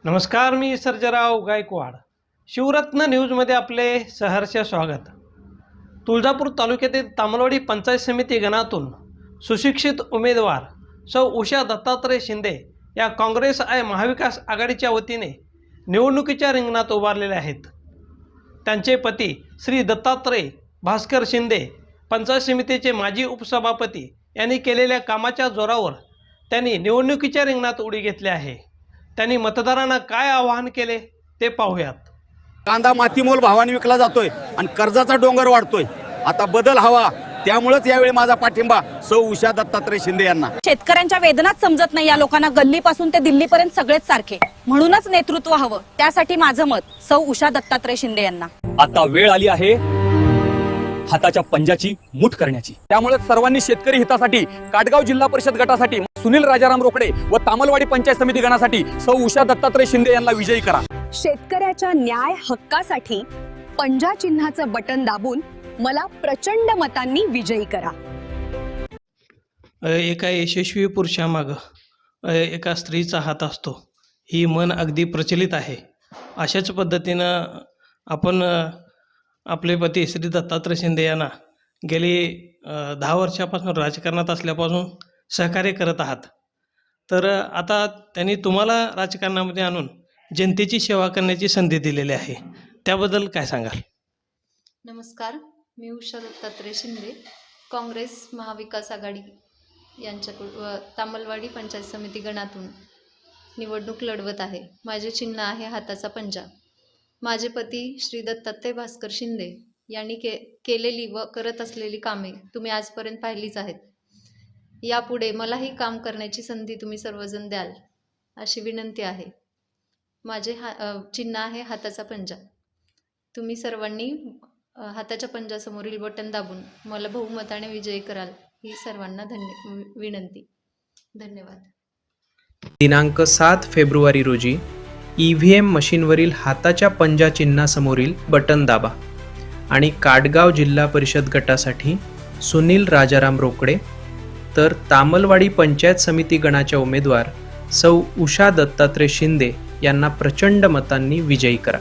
नमस्कार, मी सर्जेराव गायकवाड. शिवरत्न न्यूजमध्ये आपले सहर्ष स्वागत. तुळजापूर तालुक्यातील तामलवाडी पंचायत समिती गणातून सुशिक्षित उमेदवार सौ उषा दत्तात्रय शिंदे या काँग्रेस आणि महाविकास आघाडीच्या वतीने निवडणुकीच्या रिंगणात उभारलेले आहेत. त्यांचे पती श्री दत्तात्रय भास्कर शिंदे, पंचायत समितीचे माजी उपसभापती यांनी केलेल्या कामाच्या जोरावर त्यांनी निवडणुकीच्या रिंगणात उडी घेतली आहे. त्यांनी मतदारांना काय आवाहन केले ते पाहूयात. कांदा मातीमोल भावाने विकला जातोय आणि कर्जाचा डोंगर वाढतोय. आता बदल हवा, त्यामुळेच यावेळी माझा पाठिंबा सौ उषा दत्तात्रय शिंदे यांना. शेतकऱ्यांच्या वेदनाच समजत नाही या लोकांना. गल्लीपासून ते दिल्लीपर्यंत सगळेच सारखे. म्हणूनच नेतृत्व हवं. त्यासाठी माझं मत सौ उषा दत्तात्रय शिंदे यांना. आता वेळ आली आहे हाताच्या पंजाची मूठ करण्याची. त्यामुळे सर्वांनी शेतकरी हितासाठी काटगाव जिल्हा परिषद गटासाठी सुनील राजाराम रोकडे व तामलवाडी पंचायत समिती गणासाठी सौ उषा दत्तात्रय शिंदे यांना विजयी करा. शेतकऱ्याच्या न्याय हक्कासाठी पंजा चिन्हाचं बटन दाबून मला प्रचंड मतांनी विजयी करा. एका यशस्वी पुरुषामागं एका स्त्रीचा हात असतो, ही म्हण अगदी प्रचलित आहे. अशाच पद्धतीनं आपण आपले पती श्री दत्तात्रय शिंदे यांना गेली 10 वर्षापासून राजकारणात असल्यापासून सहकार्य करत आहात. तर आता त्यांनी तुम्हाला राजकारणामध्ये आणून जनतेची सेवा करण्याची संधी दिलेली आहे, त्याबद्दल काय सांगाल? नमस्कार, मी उषा दत्तात्रय शिंदे, काँग्रेस महाविकास आघाडी यांच्याकडून तामलवाडी पंचायत समिती गणातून निवडणूक लढवत आहे. माझे चिन्ह आहे हाताचा पंजा. माझे पती श्री दत्तात्रय भास्कर शिंदे यांनी केलेली व करत असलेली कामे तुम्ही आजपर्यंत पाहिलीच आहेत. यापुढे मलाही काम करण्याची संधी तुम्ही सर्वजण द्याल अशी विनंती आहे. माझे चिन्ह आहे हाताचा पंजा. तुम्ही सर्वांनी हाताच्या पंजासमोरील बटन दाबून मला बहुमताने विजयी कराल ही सर्वांना विनंती. धन्यवाद. दिनांक 7 फेब्रुवारी रोजी EVM मशीनवरील हाताच्या पंजा चिन्हासमोरील बटन दाबा आणि काटगाव जिल्हा परिषद गटासाठी सुनील राजाराम रोकडे, तर तामलवाडी पंचायत समिती गणाच्या उमेदवार सौ उषा दत्तात्रय शिंदे यांना प्रचंड मतांनी विजयी करा.